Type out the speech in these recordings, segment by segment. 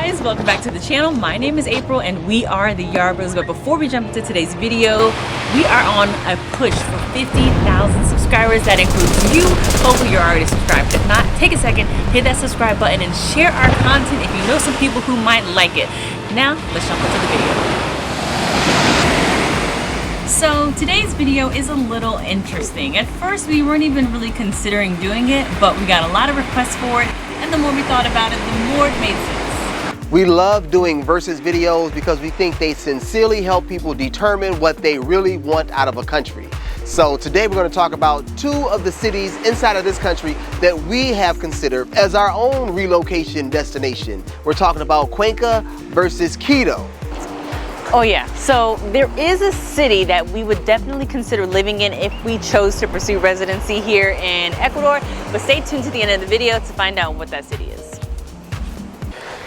guys, welcome back to the channel. My name is April and we are the Yarbros. But before we jump into today's video, we are on a push for 50,000 subscribers. That includes you. Hopefully you're already subscribed. If not, take a second, hit that subscribe button and share our content if you know some people who might like it. Now, let's jump into the video. So today's video is a little interesting. At first we weren't even really considering doing it, but we got a lot of requests for it, and the more we thought about it, the more it made sense. We love doing versus videos because we think they sincerely help people determine what they really want out of a country. So today we're going to talk about two of the cities inside of this country that we have considered as our own relocation destination. We're talking about Cuenca versus Quito. Oh yeah, so there is a city that we would definitely consider living in if we chose to pursue residency here in Ecuador, but stay tuned to the end of the video to find out what that city is.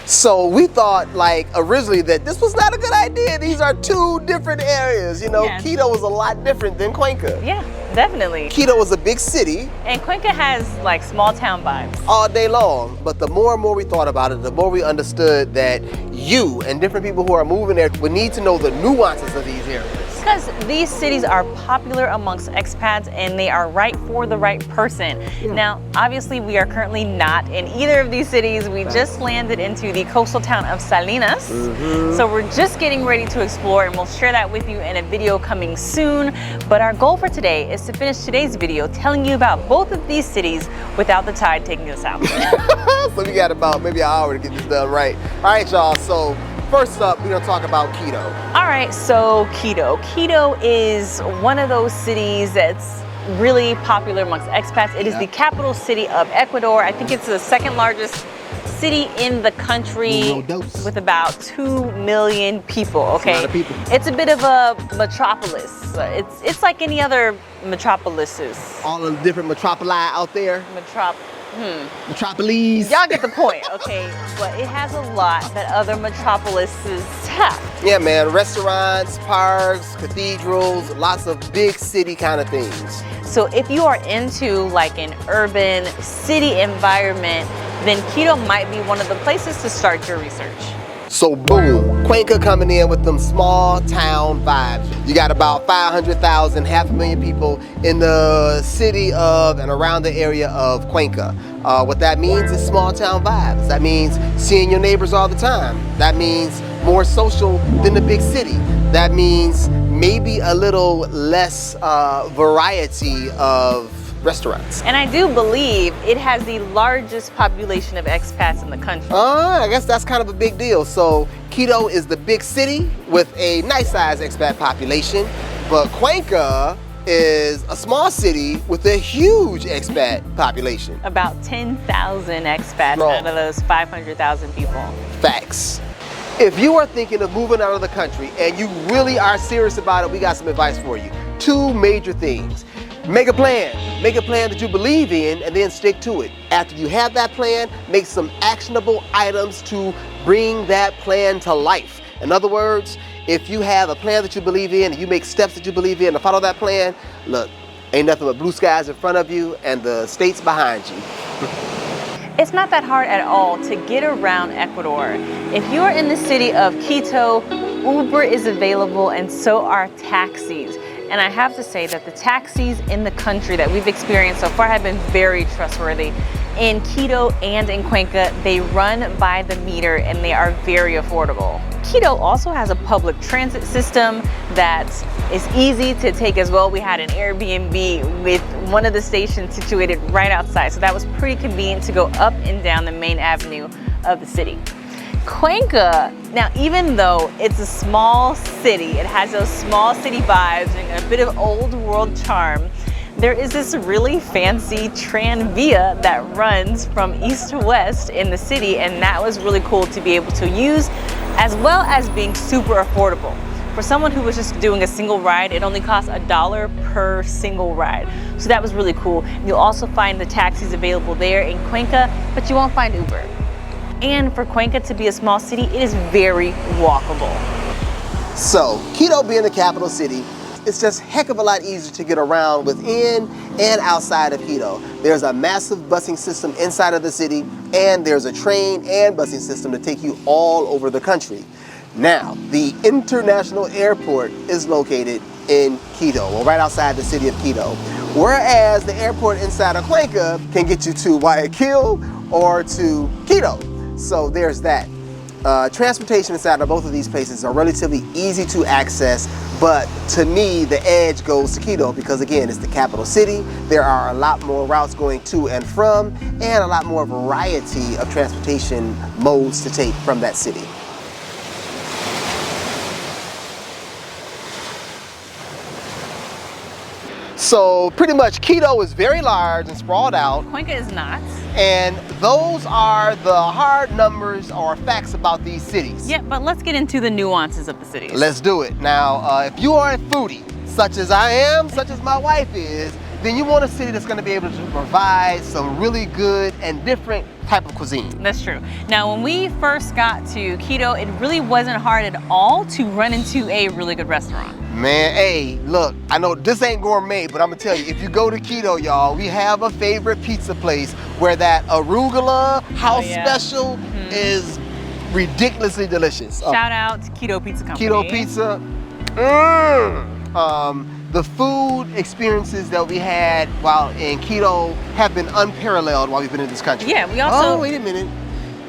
So we thought originally that this was not a good idea. These are two different areas, you know. Yeah. Quito was a lot different than Cuenca. Yeah, definitely. Quito was a big city. And Cuenca has small town vibes. All day long. But the more and more we thought about it, the more we understood that you and different people who are moving there would need to know the nuances of these areas. Because these cities are popular amongst expats and they are right for the right person. Yeah. Now, obviously we are currently not in either of these cities. We just landed into the coastal town of Salinas. So we're just getting ready to explore, and we'll share that with you in a video coming soon. But our goal for today is to finish today's video telling you about both of these cities without the tide taking us out. So we got about maybe an hour to get this done right. All right, y'all, so first up, we're gonna talk about Quito. All right, so Quito. Quito is one of those cities that's really popular amongst expats. It is the capital city of Ecuador. I think it's the second largest city in the country with about 2 million people, okay? That's a lot of people. It's a bit of a metropolis. It's like any other metropolises. All the different metropoli out there. Metropolis. Y'all get the point, okay? But it has a lot that other metropolises have. Yeah, man, restaurants, parks, cathedrals, lots of big city kind of things. So if you are into an urban city environment, then Quito might be one of the places to start your research. So boom, Cuenca coming in with them small town vibes. You got about 500,000, 500,000 people in the city of and around the area of Cuenca. What that means is small town vibes. That means seeing your neighbors all the time. That means more social than the big city. That means maybe a little less variety of restaurants. And I do believe it has the largest population of expats in the country. I guess that's kind of a big deal. So Quito is the big city with a nice sized expat population, but Cuenca is a small city with a huge expat population. About 10,000 expats out of those 500,000 people. Facts. If you are thinking of moving out of the country and you really are serious about it, we got some advice for you. Two major things. Make a plan. Make a plan that you believe in and then stick to it. After you have that plan, make some actionable items to bring that plan to life. In other words, if you have a plan that you believe in and you make steps that you believe in to follow that plan, look, ain't nothing but blue skies in front of you and the states behind you. It's not that hard at all to get around Ecuador. If you are in the city of Quito, Uber is available and so are taxis. And I have to say that the taxis in the country that we've experienced so far have been very trustworthy. In Quito and in Cuenca, they run by the meter and they are very affordable. Quito also has a public transit system that is easy to take as well. We had an Airbnb with one of the stations situated right outside, so that was pretty convenient to go up and down the main avenue of the city. Cuenca, now even though it's a small city, it has those small city vibes and a bit of old world charm, there is this really fancy tranvia that runs from east to west in the city, and that was really cool to be able to use, as well as being super affordable. For someone who was just doing a single ride, it only cost $1 per single ride. So that was really cool. You'll also find the taxis available there in Cuenca, but you won't find Uber. And for Cuenca to be a small city, it is very walkable. So, Quito being the capital city, it's just heck of a lot easier to get around within and outside of Quito. There's a massive busing system inside of the city, and there's a train and busing system to take you all over the country. Now, the international airport is located in Quito, well, right outside the city of Quito. Whereas the airport inside of Cuenca can get you to Guayaquil or to Quito. So there's that. Transportation inside of both of these places are relatively easy to access, but to me, the edge goes to Quito because, again, it's the capital city. There are a lot more routes going to and from, and a lot more variety of transportation modes to take from that city. So pretty much Quito is very large and sprawled out. Cuenca is not. And those are the hard numbers or facts about these cities. Yeah, but let's get into the nuances of the cities. Let's do it. Now, if you are a foodie, such as I am, such as my wife is, then you want a city that's going to be able to provide some really good and different type of cuisine. That's true. Now, when we first got to Quito, it really wasn't hard at all to run into a really good restaurant. Man, hey, look, I know this ain't gourmet, but I'm gonna tell you, if you go to Quito, y'all, we have a favorite pizza place where that arugula house special is ridiculously delicious. Shout out to Quito Pizza Company. Quito Pizza. The food experiences that we had while in Quito have been unparalleled while we've been in this country. Yeah, we also... Oh, wait a minute.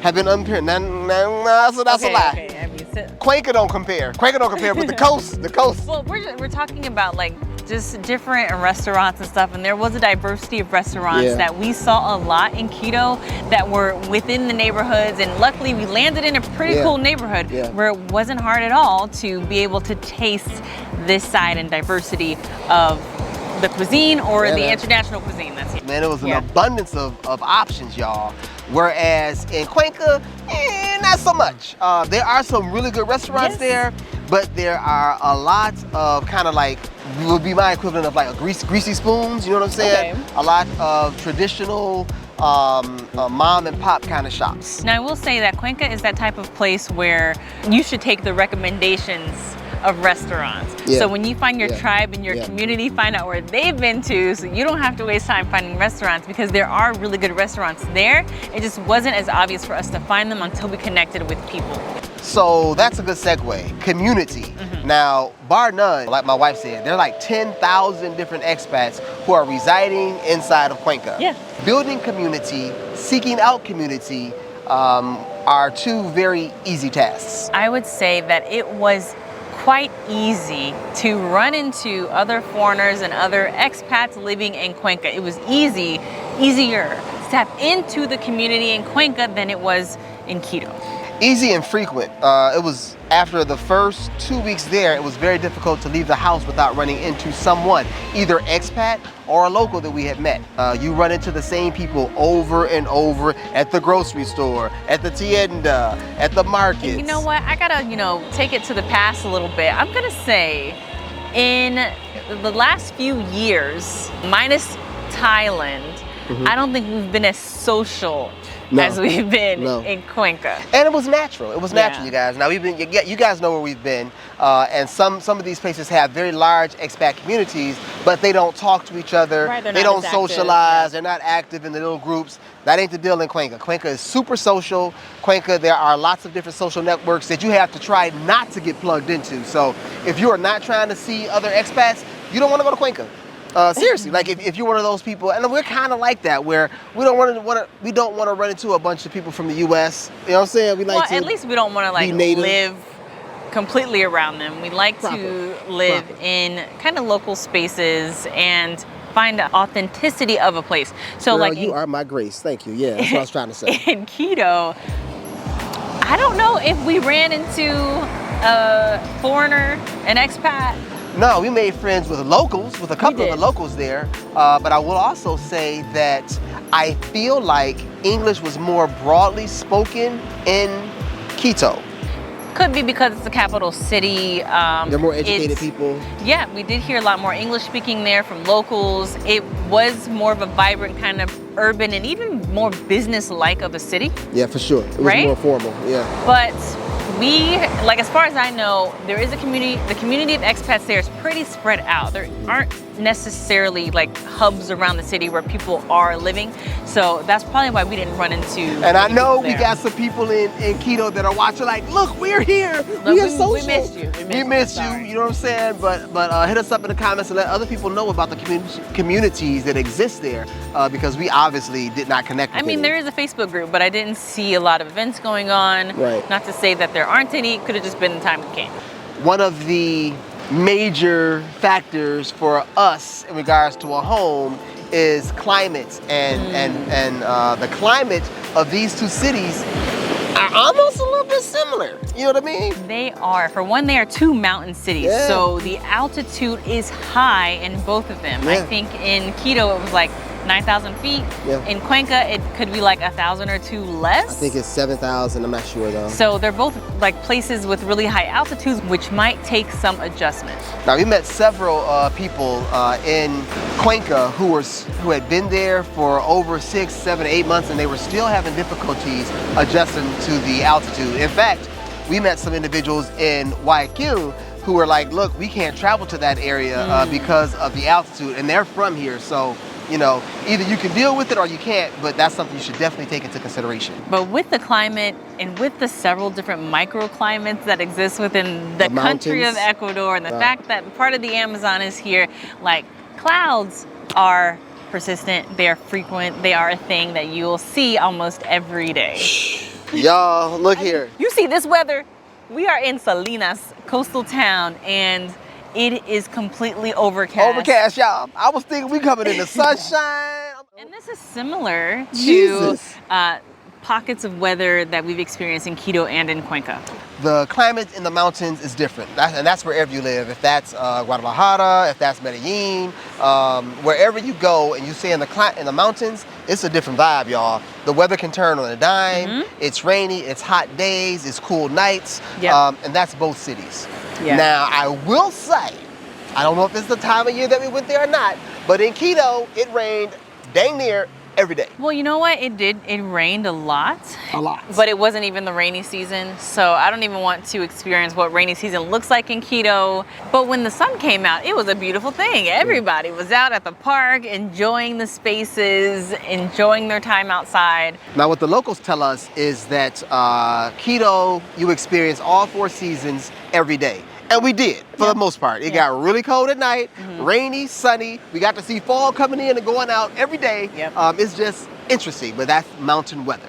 Have been unparalleled. Nah, so that's a lie. Okay. I mean, Cuenca don't compare. Cuenca don't compare, but the coast. Well, we're talking about like just different restaurants and stuff, and there was a diversity of restaurants that we saw a lot in Quito that were within the neighborhoods, and luckily we landed in a pretty cool neighborhood where it wasn't hard at all to be able to taste this side and diversity of the cuisine or the international cuisine that's here. Man, it was an abundance of options, y'all. Whereas in Cuenca, not so much. There are some really good restaurants there, but there are a lot of kind of like, would be my equivalent of like a greasy spoons, you know what I'm saying? Okay. A lot of traditional mom and pop kind of shops. Now I will say that Cuenca is that type of place where you should take the recommendations of restaurants. So when you find your tribe and your community, find out where they've been to, so you don't have to waste time finding restaurants, because there are really good restaurants there. It just wasn't as obvious for us to find them until we connected with people. So that's a good segue. Community. Now, bar none, like my wife said, there are like 10,000 different expats who are residing inside of Cuenca. Building community, seeking out community are two very easy tasks. I would say that it was quite easy to run into other foreigners and other expats living in Cuenca. It was easier to tap into the community in Cuenca than it was in Quito. Easy and frequent. It was after the first 2 weeks there, it was very difficult to leave the house without running into someone, either expat or a local that we had met. You run into the same people over and over at the grocery store, at the tienda, at the markets. And you know what? I gotta, take it to the past a little bit. I'm gonna say in the last few years, minus Thailand, I don't think we've been as social as we've been in Cuenca. And it was natural. It was natural, you guys. Now, we've been, you guys know where we've been. And some of these places have very large expat communities, but they don't talk to each other. They don't socialize. They're not active in the little groups. That ain't the deal in Cuenca. Cuenca is super social. Cuenca, there are lots of different social networks that you have to try not to get plugged into. So if you are not trying to see other expats, you don't want to go to Cuenca. Seriously, like if you're one of those people, and we're kind of like that, where we don't want to run into a bunch of people from the U.S. You know what I'm saying? We like at least we don't want to like live completely around them. We like to live in kind of local spaces and find the authenticity of a place. So Girl, like you are my grace. Thank you. Yeah, that's what I was trying to say. In Quito, I don't know if we ran into a foreigner, an expat. No, we made friends with locals, with a couple of the locals there. But I will also say that I feel like English was more broadly spoken in Quito. Could be because it's the capital city. They're more educated people. Yeah, we did hear a lot more English speaking there from locals. It was more of a vibrant kind of urban and even more business-like of a city. Yeah, for sure. It was more formal, But like, as far as I know, there is a community. The community of expats there is pretty spread out. There aren't necessarily like hubs around the city where people are living. So that's probably why we didn't run into. And I know we got some people in Quito that are watching like, look, we're here. We are social. We missed you. We missed you. You know what I'm saying? But hit us up in the comments and let other people know about the communities that exist there, because we obviously did not connect with I mean, there is a Facebook group, but I didn't see a lot of events going on. Right. Not to say that there aren't any. Could have just been the time we came. One of the major factors for us in regards to a home is climate, and the climate of these two cities are almost a little bit similar. You know what I mean? They are. For one, they are two mountain cities, Yeah. so the altitude is high in both of them. Yeah. I think in Quito it was like 9,000 feet. Yeah. In Cuenca it could be like 1,000 or two less. I think it's 7,000. I'm not sure though. So they're both like places with really high altitudes, which might take some adjustment. Now we met several people in Cuenca who had been there for over 6, 7, 8 months, and they were still having difficulties adjusting to the altitude. In fact, we met some individuals in Guayaquil who were like, look, we can't travel to that area because of the altitude, and they're from here. So, you know, either you can deal with it or you can't, but that's something you should definitely take into consideration. But with the climate and with the several different microclimates that exist within the country of mountains. Ecuador, and the fact that part of the Amazon is here, like, clouds are persistent, they are frequent, they are a thing that you'll see almost every day. Y'all, look here. You see this weather? We are in Salinas, coastal town, and it is completely overcast. Overcast, y'all. I was thinking we coming in the sunshine. And this is similar to Jesus. pockets of weather that we've experienced in Quito and in Cuenca. The climate in the mountains is different, and that's wherever you live. If that's Guadalajara, if that's Medellin, wherever you go and you stay in the mountains, it's a different vibe, y'all. The weather can turn on a dime. It's rainy, it's hot days, it's cool nights, and that's both cities. Yeah. Now, I will say, I don't know if it's the time of year that we went there or not, but in Quito, it rained dang near every day. Well, you know what? It did. It rained a lot. A lot. But it wasn't even the rainy season. So I don't even want to experience what rainy season looks like in Quito. But when the sun came out, it was a beautiful thing. Everybody was out at the park, enjoying the spaces, enjoying their time outside. Now, what the locals tell us is that Quito, you experience all 4 seasons every day. And we did, for the most part. It got really cold at night, rainy, sunny. We got to see fall coming in and going out every day. It's just interesting, but that's mountain weather.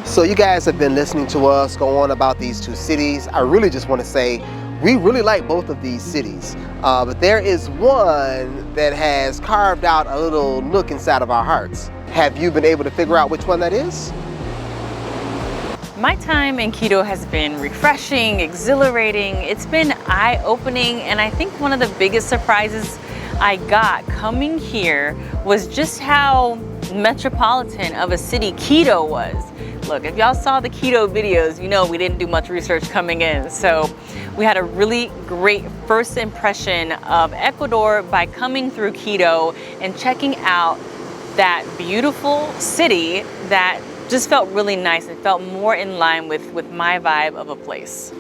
So you guys have been listening to us go on about these two cities. I really just want to say, we really like both of these cities. But there is one that has carved out a little nook inside of our hearts. Have you been able to figure out which one that is? My time in Quito has been refreshing, exhilarating. It's been eye-opening, and I think one of the biggest surprises I got coming here was just how metropolitan of a city Quito was. Look, if y'all saw the Quito videos, you know we didn't do much research coming in. So we had a really great first impression of Ecuador by coming through Quito and checking out that beautiful city that just felt really nice. It felt more in line with my vibe of a place.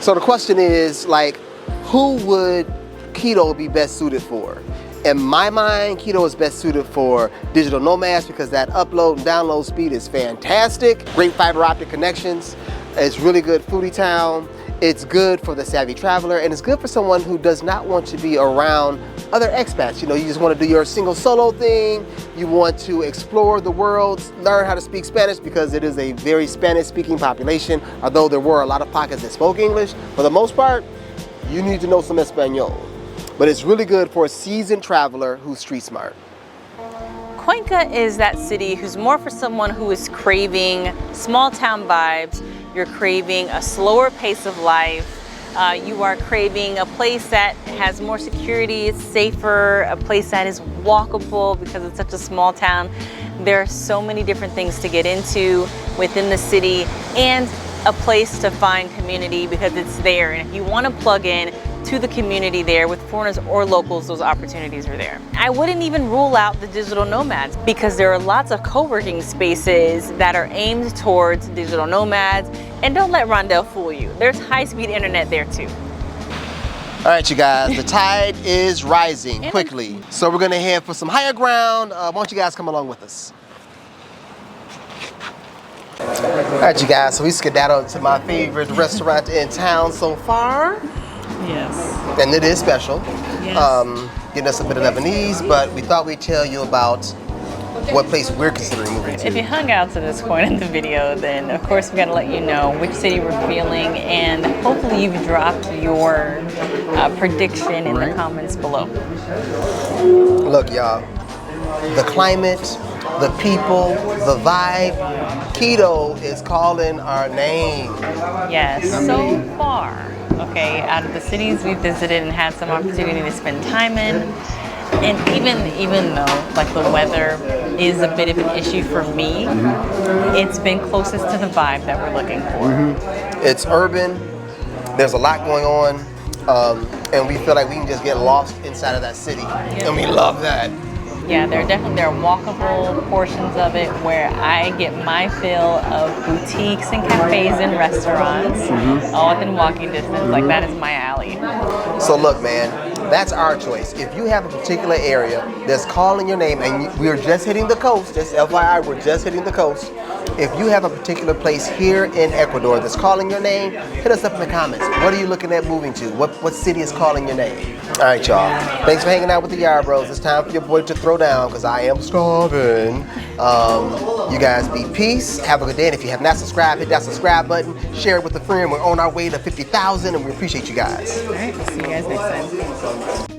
So the question is, like, who would Quito be best suited for? In my mind, Quito is best suited for digital nomads because that upload and download speed is fantastic. Great fiber optic connections. It's really good foodie town. It's good for the savvy traveler, and it's good for someone who does not want to be around other expats. You know, you just want to do your single solo thing. You want to explore the world, learn how to speak Spanish because it is a very Spanish speaking population, although there were a lot of pockets that spoke English. For the most part, you need to know some Espanol. But it's really good for a seasoned traveler who's street smart. Cuenca is that city who's more for someone who is craving small town vibes. You're craving a slower pace of life. You are craving a place that has more security, it's safer, a place that is walkable because it's such a small town. There are so many different things to get into within the city, and a place to find community because it's there. And if you want to plug in to to the community there. With foreigners or locals, those opportunities are there. I wouldn't even rule out the digital nomads because there are lots of co-working spaces that are aimed towards digital nomads. And don't let Rondell fool you. There's high-speed internet there too. All right, you guys, the tide is rising quickly. So we're gonna head for some higher ground. Why don't you guys come along with us? All right, you guys, so we skedaddled to my favorite restaurant in town so far. Yes. And it is special. Yes. Getting us a bit of Lebanese, but we thought we'd tell you about what place we're considering moving to. If you hung out to this point in the video, then of course we got to let you know which city we're feeling, and hopefully you've dropped your prediction in the comments below. Look, y'all, the climate, the people, the vibe, Quito is calling our name. Yes, so far, okay, out of the cities we've visited and had some opportunity to spend time in, and even though like the weather is a bit of an issue for me, it's been closest to the vibe that we're looking for. It's urban, there's a lot going on, and we feel like we can just get lost inside of that city, and we love that. Yeah, there are walkable portions of it where I get my fill of boutiques and cafes and restaurants, all within walking distance. Like, that is my alley. So look, man, that's our choice. If you have a particular area that's calling your name, and we're just hitting the coast, just FYI, we're just hitting the coast. If you have a particular place here in Ecuador that's calling your name, hit us up in the comments. What are you looking at moving to? What city is calling your name? All right, y'all. Thanks for hanging out with the Yarbros. It's time for your boy to throw down because I am starving. You guys be peace. Have a good day. And if you have not subscribed, hit that subscribe button. Share it with a friend. We're on our way to 50,000 and we appreciate you guys. All right, we'll see you guys next time.